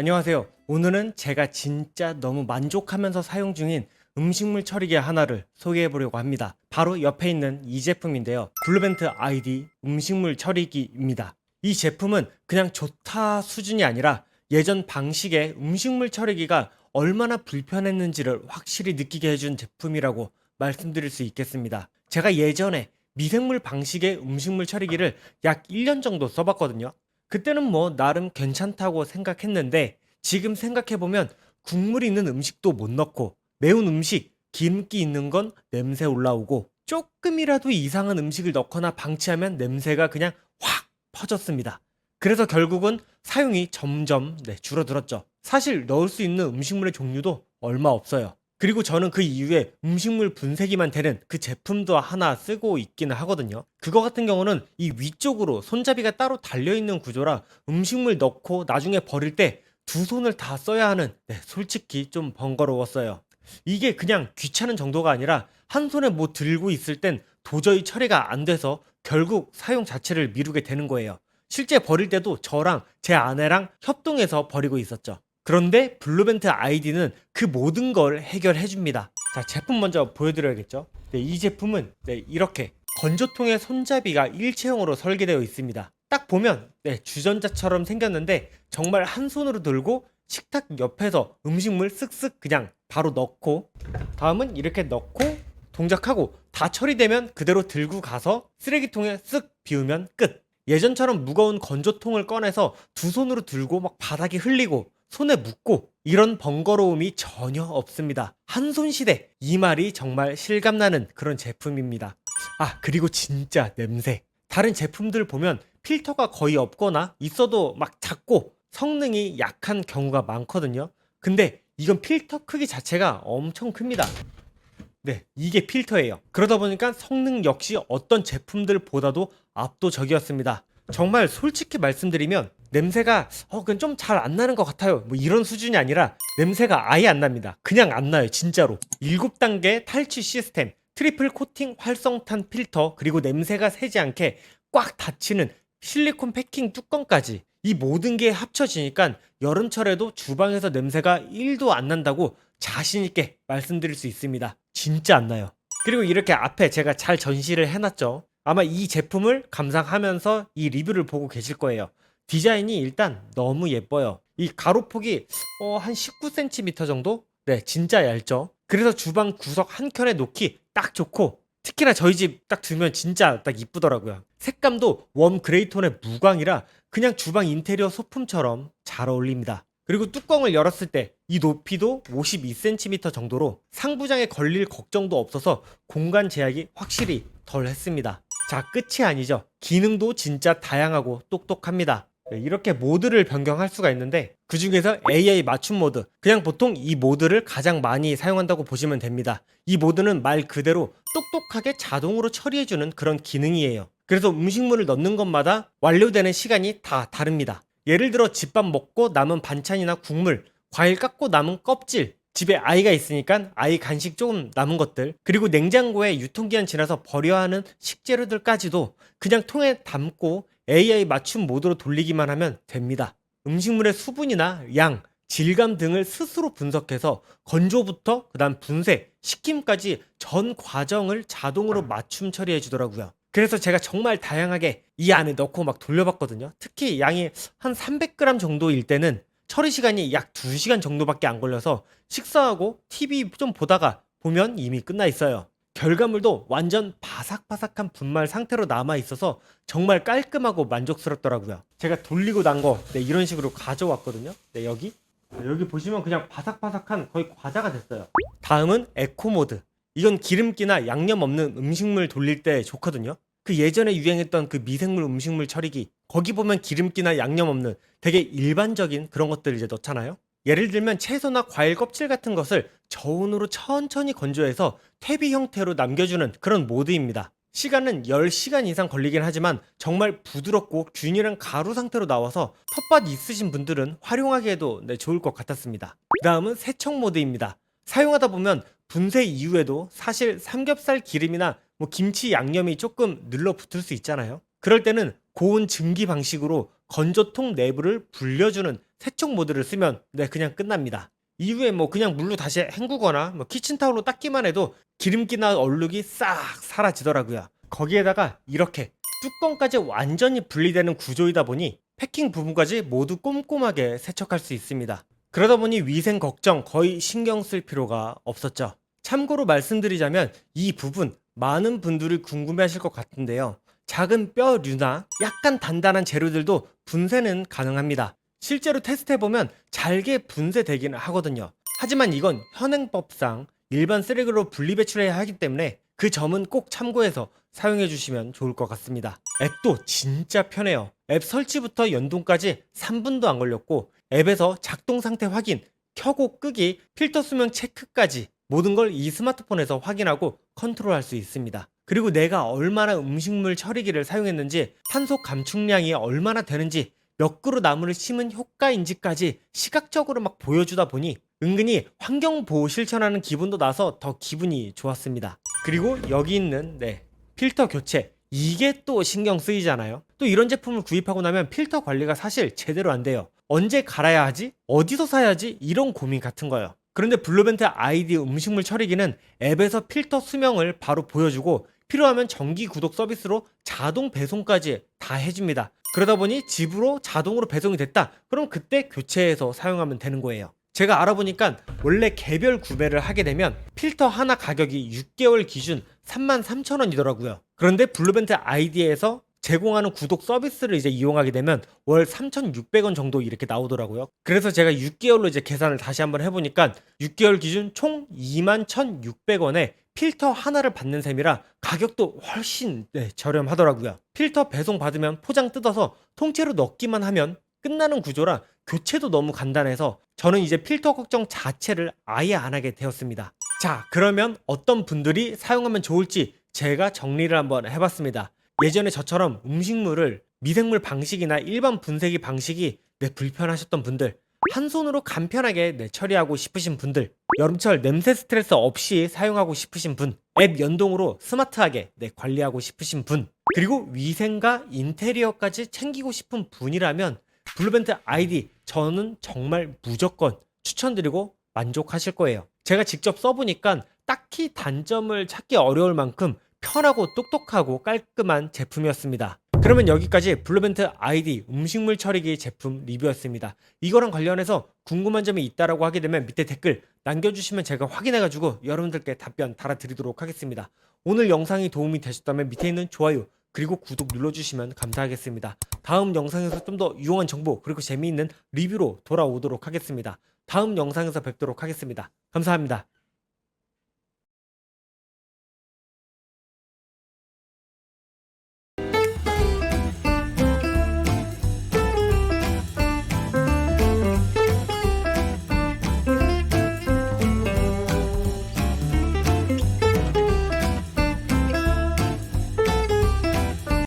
안녕하세요. 오늘은 제가 진짜 너무 만족하면서 사용 중인 음식물 처리기 하나를 소개해 보려고 합니다. 바로 옆에 있는 이 제품인데요. 블루벤트 아이디 음식물 처리기입니다. 이 제품은 그냥 좋다 수준이 아니라 예전 방식의 음식물 처리기가 얼마나 불편했는지를 확실히 느끼게 해준 제품이라고 말씀드릴 수 있겠습니다. 제가 예전에 미생물 방식의 음식물 처리기를 약 1년 정도 써봤거든요. 그때는 뭐 나름 괜찮다고 생각했는데 지금 생각해보면 국물 있는 음식도 못 넣고 매운 음식, 기름기 있는 건 냄새 올라오고 조금이라도 이상한 음식을 넣거나 방치하면 냄새가 그냥 확 퍼졌습니다. 그래서 결국은 사용이 점점 줄어들었죠. 사실 넣을 수 있는 음식물의 종류도 얼마 없어요. 그리고 저는 그 이후에 음식물 분쇄기만 되는 그 제품도 하나 쓰고 있기는 하거든요. 그거 같은 경우는 이 위쪽으로 손잡이가 따로 달려있는 구조라 음식물 넣고 나중에 버릴 때 두 손을 다 써야 하는, 솔직히 좀 번거로웠어요. 이게 그냥 귀찮은 정도가 아니라 한 손에 뭐 들고 있을 땐 도저히 처리가 안 돼서 결국 사용 자체를 미루게 되는 거예요. 실제 버릴 때도 저랑 제 아내랑 협동해서 버리고 있었죠. 그런데 블루벤트 아이디는 그 모든 걸 해결해 줍니다. 자, 제품 먼저 보여드려야겠죠. 이 제품은 이렇게 건조통의 손잡이가 일체형으로 설계되어 있습니다. 딱 보면 주전자처럼 생겼는데 정말 한 손으로 들고 식탁 옆에서 음식물 쓱쓱 그냥 바로 넣고, 다음은 이렇게 넣고 동작하고 다 처리되면 그대로 들고 가서 쓰레기통에 쓱 비우면 끝. 예전처럼 무거운 건조통을 꺼내서 두 손으로 들고 막 바닥에 흘리고 손에 묻고 이런 번거로움이 전혀 없습니다. 한 손 시대, 이 말이 정말 실감나는 그런 제품입니다. 아, 그리고 진짜 냄새. 다른 제품들 보면 필터가 거의 없거나 있어도 막 작고 성능이 약한 경우가 많거든요. 근데 이건 필터 크기 자체가 엄청 큽니다. 이게 필터예요. 그러다 보니까 성능 역시 어떤 제품들보다도 압도적이었습니다. 정말 솔직히 말씀드리면 냄새가 그건 좀 잘 안 나는 것 같아요, 뭐 이런 수준이 아니라 냄새가 아예 안 납니다. 그냥 안 나요, 진짜로. 7단계 탈취 시스템, 트리플 코팅 활성탄 필터, 그리고 냄새가 새지 않게 꽉 닫히는 실리콘 패킹 뚜껑까지, 이 모든 게 합쳐지니까 여름철에도 주방에서 냄새가 1도 안 난다고 자신있게 말씀드릴 수 있습니다. 진짜 안 나요. 그리고 이렇게 앞에 제가 잘 전시를 해놨죠. 아마 이 제품을 감상하면서 이 리뷰를 보고 계실 거예요. 디자인이 일단 너무 예뻐요. 이 가로폭이 한 19cm 정도? 진짜 얇죠. 그래서 주방 구석 한 켠에 놓기 딱 좋고, 특히나 저희 집 딱 두면 진짜 딱 이쁘더라고요. 색감도 웜 그레이톤의 무광이라 그냥 주방 인테리어 소품처럼 잘 어울립니다. 그리고 뚜껑을 열었을 때 이 높이도 52cm 정도로 상부장에 걸릴 걱정도 없어서 공간 제약이 확실히 덜 했습니다. 자, 끝이 아니죠. 기능도 진짜 다양하고 똑똑합니다. 이렇게 모드를 변경할 수가 있는데 그 중에서 AI 맞춤 모드, 그냥 보통 이 모드를 가장 많이 사용한다고 보시면 됩니다. 이 모드는 말 그대로 똑똑하게 자동으로 처리해주는 그런 기능이에요. 그래서 음식물을 넣는 것마다 완료되는 시간이 다 다릅니다. 예를 들어 집밥 먹고 남은 반찬이나 국물, 과일 깎고 남은 껍질, 집에 아이가 있으니까 아이 간식 조금 남은 것들, 그리고 냉장고에 유통기한 지나서 버려야 하는 식재료들까지도 그냥 통에 담고 AI 맞춤 모드로 돌리기만 하면 됩니다. 음식물의 수분이나 양, 질감 등을 스스로 분석해서 건조부터 그다음 분쇄, 식힘까지 전 과정을 자동으로 맞춤 처리해 주더라고요. 그래서 제가 정말 다양하게 이 안에 넣고 막 돌려봤거든요. 특히 양이 한 300g 정도일 때는 처리 시간이 약 2시간 정도밖에 안 걸려서 식사하고 TV 좀 보다가 보면 이미 끝나 있어요. 결과물도 완전 바삭바삭한 분말 상태로 남아 있어서 정말 깔끔하고 만족스럽더라고요. 제가 돌리고 난 거 이런 식으로 가져왔거든요. 여기 보시면 그냥 바삭바삭한 거의 과자가 됐어요. 다음은 에코 모드. 이건 기름기나 양념 없는 음식물 돌릴 때 좋거든요. 그 예전에 유행했던 그 미생물 음식물 처리기, 거기 보면 기름기나 양념 없는 되게 일반적인 그런 것들 이제 넣잖아요. 예를 들면 채소나 과일 껍질 같은 것을 저온으로 천천히 건조해서 퇴비 형태로 남겨주는 그런 모드입니다. 시간은 10시간 이상 걸리긴 하지만 정말 부드럽고 균일한 가루 상태로 나와서 텃밭 있으신 분들은 활용하기에도 좋을 것 같았습니다. 그 다음은 세척 모드입니다. 사용하다 보면 분쇄 이후에도 사실 삼겹살 기름이나 뭐 김치 양념이 조금 늘러붙을 수 있잖아요. 그럴 때는 고온 증기 방식으로 건조통 내부를 불려주는 세척 모드를 쓰면 그냥 끝납니다. 이후에 그냥 물로 다시 헹구거나 키친타올로 닦기만 해도 기름기나 얼룩이 싹 사라지더라고요. 거기에다가 이렇게 뚜껑까지 완전히 분리되는 구조이다 보니 패킹 부분까지 모두 꼼꼼하게 세척할 수 있습니다. 그러다 보니 위생 걱정 거의 신경 쓸 필요가 없었죠. 참고로 말씀드리자면 이 부분 많은 분들이 궁금해하실 것 같은데요. 작은 뼈류나 약간 단단한 재료들도 분쇄는 가능합니다. 실제로 테스트해보면 잘게 분쇄되기는 하거든요. 하지만 이건 현행법상 일반 쓰레기로 분리배출해야 하기 때문에 그 점은 꼭 참고해서 사용해 주시면 좋을 것 같습니다. 앱도 진짜 편해요. 앱 설치부터 연동까지 3분도 안 걸렸고 앱에서 작동 상태 확인, 켜고 끄기, 필터 수명 체크까지 모든 걸 이 스마트폰에서 확인하고 컨트롤할 수 있습니다. 그리고 내가 얼마나 음식물 처리기를 사용했는지, 탄소 감축량이 얼마나 되는지, 몇 그루 나무를 심은 효과인지까지 시각적으로 막 보여주다 보니 은근히 환경보호 실천하는 기분도 나서 더 기분이 좋았습니다. 그리고 여기 있는 필터 교체, 이게 또 신경 쓰이잖아요. 또 이런 제품을 구입하고 나면 필터 관리가 사실 제대로 안 돼요. 언제 갈아야 하지? 어디서 사야지? 이런 고민 같은 거예요. 그런데 블루벤트 아이디 음식물 처리기는 앱에서 필터 수명을 바로 보여주고 필요하면 정기 구독 서비스로 자동 배송까지 다 해줍니다. 그러다 보니 집으로 자동으로 배송이 됐다. 그럼 그때 교체해서 사용하면 되는 거예요. 제가 알아보니까 원래 개별 구매를 하게 되면 필터 하나 가격이 6개월 기준 33,000원이더라고요. 그런데 블루벤트 아이디에서 제공하는 구독 서비스를 이제 이용하게 되면 월 3,600원 정도 이렇게 나오더라고요. 그래서 제가 6개월로 이제 계산을 다시 한번 해보니까 6개월 기준 총 21,600원에 필터 하나를 받는 셈이라 가격도 훨씬 저렴하더라고요. 필터 배송 받으면 포장 뜯어서 통째로 넣기만 하면 끝나는 구조라 교체도 너무 간단해서 저는 이제 필터 걱정 자체를 아예 안 하게 되었습니다. 자, 그러면 어떤 분들이 사용하면 좋을지 제가 정리를 한번 해봤습니다. 예전에 저처럼 음식물을 미생물 방식이나 일반 분쇄기 방식이 불편하셨던 분들, 한 손으로 간편하게 처리하고 싶으신 분들, 여름철 냄새 스트레스 없이 사용하고 싶으신 분, 앱 연동으로 스마트하게 관리하고 싶으신 분, 그리고 위생과 인테리어까지 챙기고 싶은 분이라면 블루벤트 아이디 저는 정말 무조건 추천드리고 만족하실 거예요. 제가 직접 써보니까 딱히 단점을 찾기 어려울 만큼 편하고 똑똑하고 깔끔한 제품이었습니다. 그러면 여기까지 블루벤트 아이디 음식물 처리기 제품 리뷰였습니다. 이거랑 관련해서 궁금한 점이 있다라고 하게 되면 밑에 댓글 남겨주시면 제가 확인해가지고 여러분들께 답변 달아드리도록 하겠습니다. 오늘 영상이 도움이 되셨다면 밑에 있는 좋아요 그리고 구독 눌러주시면 감사하겠습니다. 다음 영상에서 좀 더 유용한 정보 그리고 재미있는 리뷰로 돌아오도록 하겠습니다. 다음 영상에서 뵙도록 하겠습니다. 감사합니다.